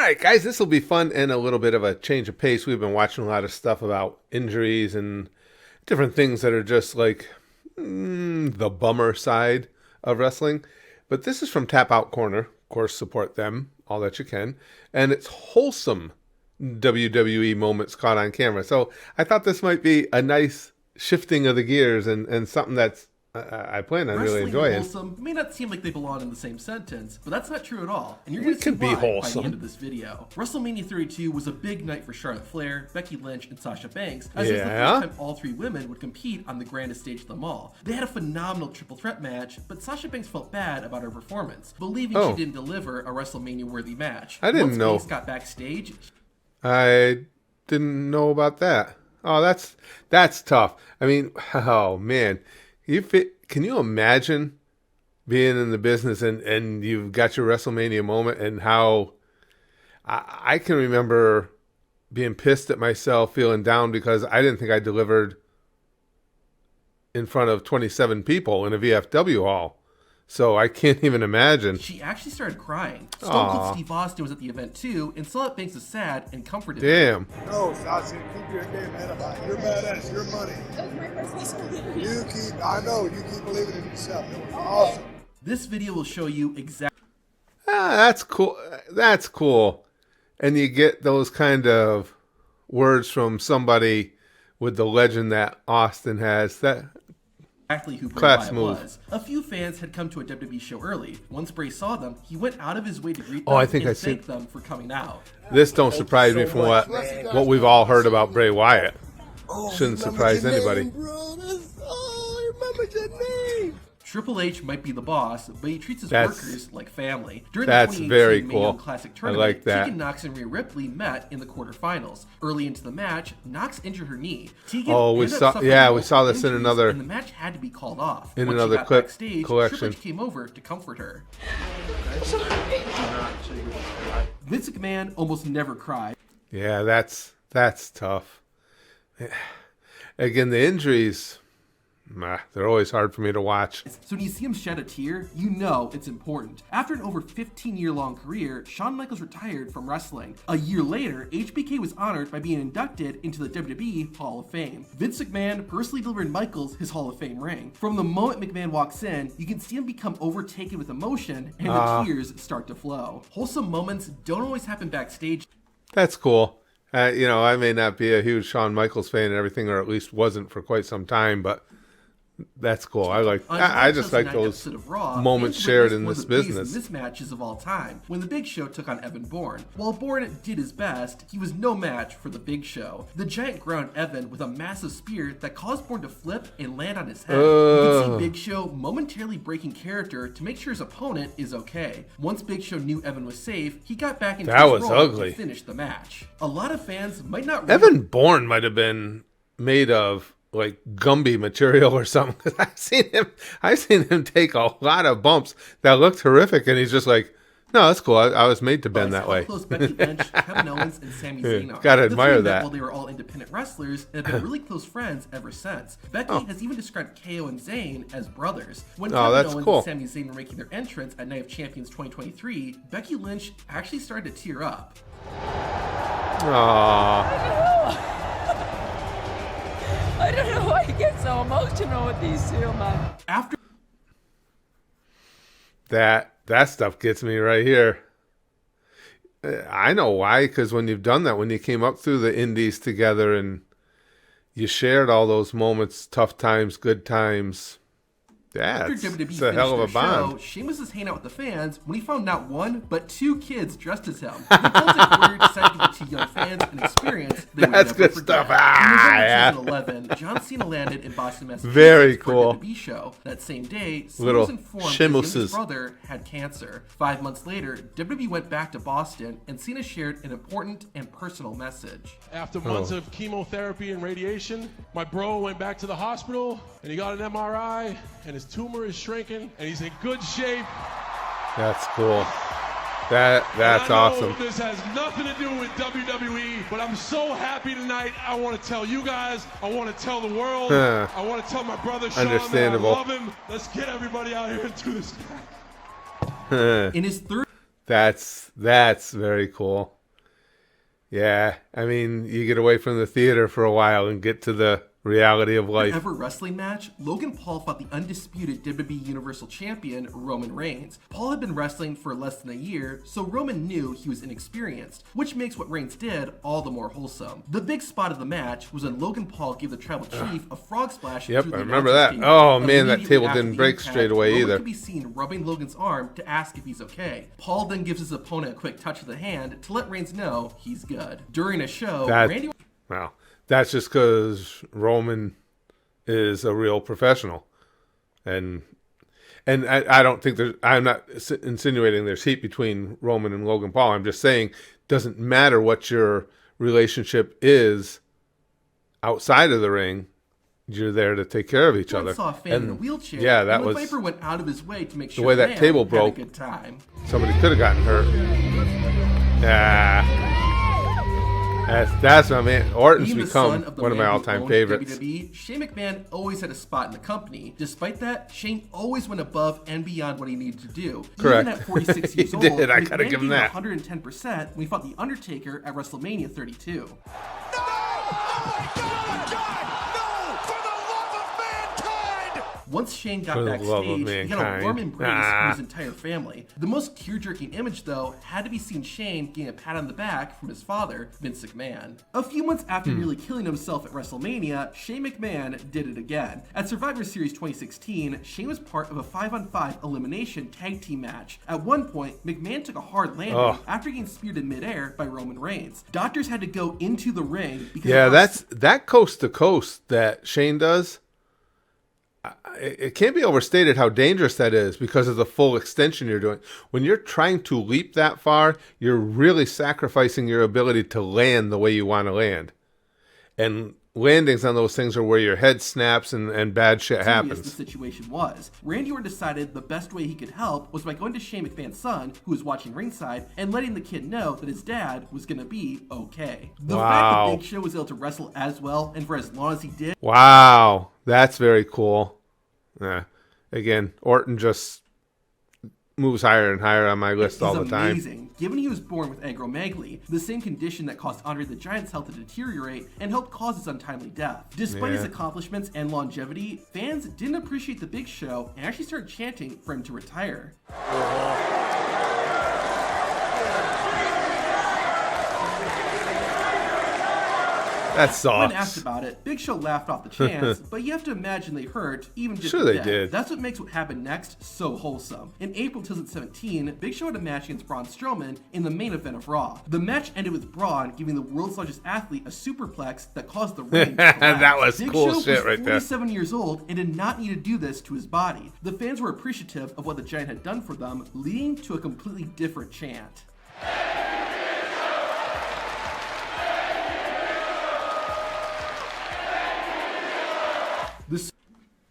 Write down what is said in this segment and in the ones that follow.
right, guys, this will be fun and a little bit of a change of pace. We've been watching a lot of stuff about injuries and different things that are just like the bummer side of wrestling. But this is from Tap Out Corner. Of course, support them all that you can. And it's wholesome WWE moments caught on camera. So I thought this might be a nice shifting of the gears and something that's I plan on really enjoying. Wholesome may not seem like they belong in the same sentence, but that's not true at all. And you're going to see why by the end of this video. WrestleMania 32 was a big night for Charlotte Flair, Becky Lynch, and Sasha Banks, as it was the first time all three women would compete on the grandest stage of them all. They had a phenomenal triple threat match, but Sasha Banks felt bad about her performance, believing she didn't deliver a WrestleMania-worthy match. I didn't know. Once Banks got backstage, I didn't know about that. Oh, that's tough. I mean, oh man. Can you imagine being in the business and you've got your WrestleMania moment and how I can remember being pissed at myself, feeling down because I didn't think I delivered in front of 27 people in a VFW hall. So I can't even imagine. She actually started crying. Stone Cold Steve Austin was at the event too and saw that Banks was sad and comforted her. Damn. No, Sasha, keep your damn head about it. You're badass. Your money. I know. You keep believing in yourself. It was awesome. This video will show you exactly. That's cool. That's cool. And you get those kind of words from somebody with the legend that Austin has. That Exactly who Bray Wyatt was. A few fans had come to a WWE show early. Once Bray saw them, he went out of his way to greet them and thank them for coming out. This don't surprise me from what we've all heard about Bray Wyatt. Shouldn't surprise anybody. Triple H might be the boss, but he treats his workers like family. During the 2018 very cool. Mania Classic tournament, I like that. Tegan Nox and Rhea Ripley met in the quarterfinals. Early into the match, Nox injured her knee. Tegan we saw this in another. And the match had to be called off. In Once another she got clip backstage, collection. Triple H came over to comfort her. Vince McMahon almost never cried. Yeah, that's tough. Again, the injuries. They're always hard for me to watch. So when you see him shed a tear, you know it's important. After an over 15-year-long career, Shawn Michaels retired from wrestling. A year later, HBK was honored by being inducted into the WWE Hall of Fame. Vince McMahon personally delivered Michaels his Hall of Fame ring. From the moment McMahon walks in, you can see him become overtaken with emotion, and the tears start to flow. Wholesome moments don't always happen backstage. That's cool. I may not be a huge Shawn Michaels fan and everything, or at least wasn't for quite some time, but that's cool. I just like those moments shared in this business. Mismatches of all time when the Big Show took on Evan Bourne. While Bourne did his best, he was no match for the Big Show. The Giant ground Evan with a massive spear that caused Bourne to flip and land on his head. You can see Big Show momentarily breaking character to make sure his opponent is okay. Once Big Show knew Evan was safe, he got back into his role to finish the match. A lot of fans might not. Evan Bourne might have been made of like Gumby material or something. Because I've seen him take a lot of bumps that looked horrific, and he's just like, no, that's cool. I was made to bend that way. Close Becky Lynch, Kevin Owens, and Sami Zayn are. Gotta admire that. While they were all independent wrestlers and have been really close friends ever since. Becky has even described KO and Zayn as brothers. When Kevin Owens and Sami Zayn were making their entrance at Night of Champions 2023, Becky Lynch actually started to tear up. Aww. I don't know why you get so emotional with these two, man. After that stuff gets me right here. I know why, because when you've done that, when you came up through the indies together and you shared all those moments, tough times, good times. Yeah, it's a hell of a bond. Sheamus was hanging out with the fans when he found not one, but two kids dressed as him. The Celtic decided to give two young fans an experience they would never good forget. stuff. In November 2011, John Cena landed in Boston, Massachusetts Very cool. for a WWE show. That same day, Cena Little was informed that his Sheamuses. brother had cancer. 5 months later, WWE went back to Boston, and Cena shared an important and personal message. After months of chemotherapy and radiation, my bro went back to the hospital, and he got an MRI, and his tumor is shrinking, and he's in good shape. That's cool. That's awesome. This has nothing to do with WWE, but I'm so happy tonight. I want to tell you guys. I want to tell the world. I want to tell my brother Sean that I love him. Let's get everybody out here and do this. In his third. That's very cool. Yeah, I mean, you get away from the theater for a while and get to the reality of life. Ever wrestling match, Logan Paul fought the undisputed WWE Universal Champion, Roman Reigns. Paul had been wrestling for less than a year, so Roman knew he was inexperienced, which makes what Reigns did all the more wholesome. The big spot of the match was when Logan Paul gave the Tribal Chief a frog splash Yep, through the I remember announcer's that. table. Oh, man, that Immediately table after didn't the break impact, straight away Roman either. could be seen rubbing Logan's arm to ask if he's okay. Paul then gives his opponent a quick touch of the hand to let Reigns know he's good. During a show, Randy... Well, that's just because Roman is a real professional, and I don't think I'm not insinuating there's heat between Roman and Logan Paul. I'm just saying doesn't matter what your relationship is outside of the ring, you're there to take care of each other. Saw a fan in a wheelchair. Yeah, that and was Viper went out of his way to make sure the way that man table had broke. a good time. Somebody could have gotten hurt. Yeah. That's my man. Orton's Being the become son of the one of my man who all-time owned favorites. WWE, Shane McMahon always had a spot in the company. Despite that, Shane always went above and beyond what he needed to do. Correct. Even at 46 years He old, did. I gotta McMahon give him gave that. 110% when he fought The Undertaker at WrestleMania 32. Once Shane got For the love of backstage, he had a mankind. warm embrace from his entire family. The most tear-jerking image, though, had to be seeing Shane getting a pat on the back from his father, Vince McMahon. A few months after nearly killing himself at WrestleMania, Shane McMahon did it again. At Survivor Series 2016, Shane was part of a 5-on-5 elimination tag team match. At one point, McMahon took a hard landing after getting speared in midair by Roman Reigns. Doctors had to go into the ring because that coast to coast that Shane does. It can't be overstated how dangerous that is because of the full extension you're doing. When you're trying to leap that far, you're really sacrificing your ability to land the way you want to land. And landings on those things are where your head snaps and bad shit happens. The situation was. Randy Orton decided the best way he could help was by going to Shane McMahon's son, who was watching ringside, and letting the kid know that his dad was going to be okay. The fact that Big Show was able to wrestle as well and for as long as he did. Wow, that's very cool. Again, Orton just moves higher and higher on my list all the time. Amazing. Given he was born with acromegaly, the same condition that caused Andre the Giant's health to deteriorate and helped cause his untimely death. Despite his accomplishments and longevity, fans didn't appreciate the Big Show and actually started chanting for him to retire. That sucks. When asked about it, Big Show laughed off the chance, but you have to imagine they hurt, even just Sure a they bit. did. That's what makes what happened next so wholesome. In April 2017, Big Show had a match against Braun Strowman in the main event of Raw. The match ended with Braun giving the world's largest athlete a superplex that caused the ring to collapse. That was Big cool Show shit was right there. 47 years old and did not need to do this to his body. The fans were appreciative of what the Giant had done for them, leading to a completely different chant.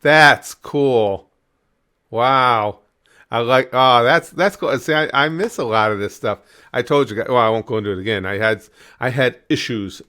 That's cool. Wow. I like, that's cool. See, I miss a lot of this stuff. I told you guys, well, I won't go into it again. I had issues,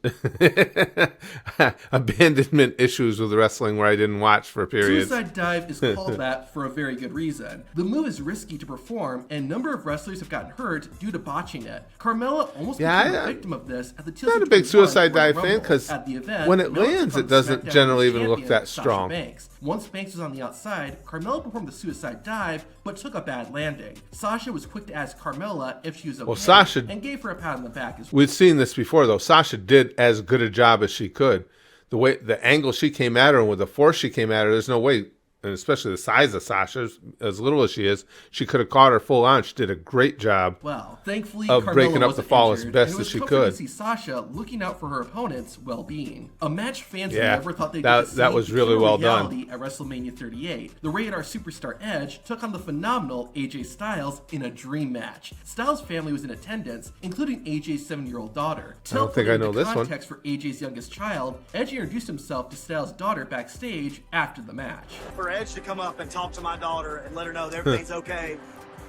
abandonment issues with wrestling where I didn't watch for periods. Suicide dive is called that for a very good reason. The move is risky to perform, and a number of wrestlers have gotten hurt due to botching it. Carmella almost became a victim of this at the 2021 I'm not a big suicide dive fan Rumble. because At the event, when it Carmella lands, took on it doesn't SmackDown generally even Women's look that Champion, strong. Sasha Banks. Once Banks was on the outside, Carmella performed the suicide dive, but took a bad landing. Sasha was quick to ask Carmella if she was okay, Sasha, and gave her a pat on the back as well. We'd seen this before, though. Sasha did as good a job as she could. The angle she came at her and with the force she came at her, there's no way, and especially the size of Sasha, as little as she is, she could have caught her full on. She did a great job. Well, thankfully, of Carmella breaking up wasn't the fall as injured, best and it as she was comforting could. to see Sasha looking out for her opponent's well-being. A match fans never thought they'd that get to that see was really became a well done. reality at WrestleMania 38. The Rated R Superstar Edge took on the phenomenal AJ Styles in a dream match. Styles' family was in attendance, including AJ's 7-year-old daughter. I don't think I know this one. Context for AJ's youngest child, Edge introduced himself to Styles' daughter backstage after the match. For Edge to come up and talk to my daughter and let her know that everything's okay.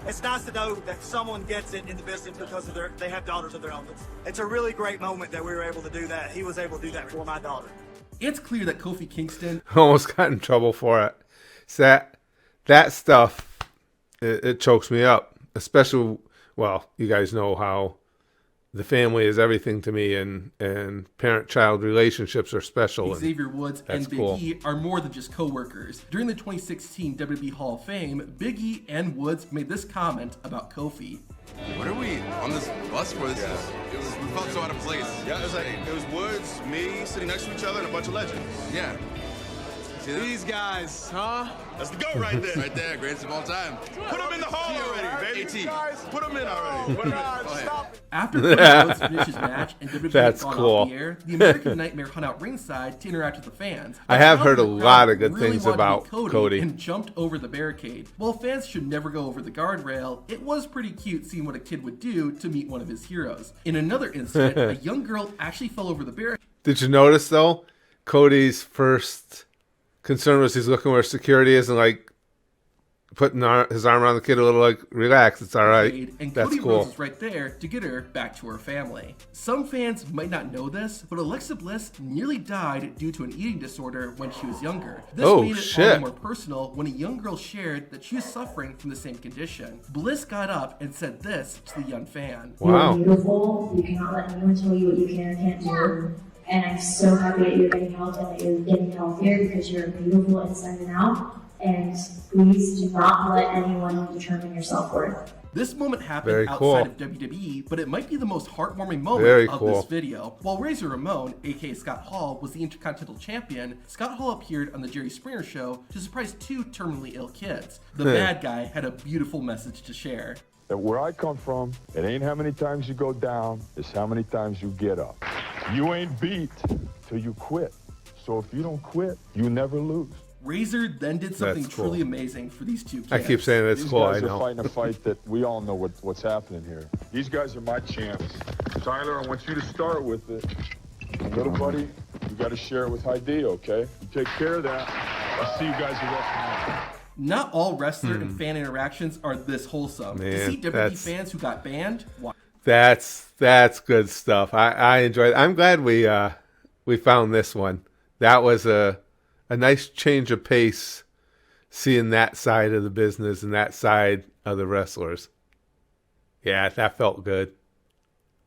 It's nice to know that someone gets it in the business because of they have daughters of their own. It's a really great moment that we were able to do that. He was able to do that for my daughter. It's clear that Kofi Kingston Almost got in trouble for it. So that stuff, it chokes me up, especially well, you guys know how the family is everything to me, and parent-child relationships are special. Xavier Woods and Big cool. E are more than just co-workers. During the 2016 WWE Hall of Fame, Big E and Woods made this comment about Kofi. What are we on this bus for? We felt so out of place. Yeah, it was Woods, me, sitting next to each other, and a bunch of legends. Yeah. See that? These guys, huh? That's the GOAT right there. Right there, greatest of all time. Put them in the hall already, baby. AT. Put them in already. Put 'em in. Stop it. After Cody Rhodes finished his match and WWE That's had gone cool. off the air, the American Nightmare hung out ringside to interact with the fans. I have But heard a the crowd lot of good really things wanted to about meet Cody. and jumped over the barricade. While fans should never go over the guardrail, it was pretty cute seeing what a kid would do to meet one of his heroes. In another incident, a young girl actually fell over the barricade. Did you notice, though, Cody's first concern was he's looking where security is and, like, putting his arm around the kid a little, like, relax, it's all right. And That's Cody cool. Rhodes was right there to get her back to her family. Some fans might not know this, but Alexa Bliss nearly died due to an eating disorder when she was younger. This Oh, made it all shit. the more personal when a young girl shared that she was suffering from the same condition. Bliss got up and said this to the young fan. Wow. You're beautiful. You cannot let anyone tell you what you can and can't do. And I'm so happy that you're getting help and that you're getting healthier because you're beautiful inside and out. And please do not let anyone determine your self-worth. This moment happened Very outside cool. of WWE, but it might be the most heartwarming moment Very of cool. this video. While Razor Ramon, aka Scott Hall, was the Intercontinental Champion, Scott Hall appeared on the Jerry Springer Show to surprise two terminally ill kids. The bad guy had a beautiful message to share. That where I come from, it ain't how many times you go down, it's how many times you get up. You ain't beat till you quit. So if you don't quit, you never lose. Razor then did something That's cool. truly amazing for these two kids. I keep saying it's These cool, I guys are know. fighting a fight that we all know what's happening here. These guys are my champs. Tyler, I want you to start with it. And little buddy, you got to share it with Heidi, okay? You take care of that. I'll see you guys the rest of the night. Not all wrestler and fan interactions are this wholesome. Man, to see WWE that's- fans who got banned, why? That's good stuff. I enjoyed it. I'm glad we found this one. That was a nice change of pace, seeing that side of the business and that side of the wrestlers. Yeah, that felt good.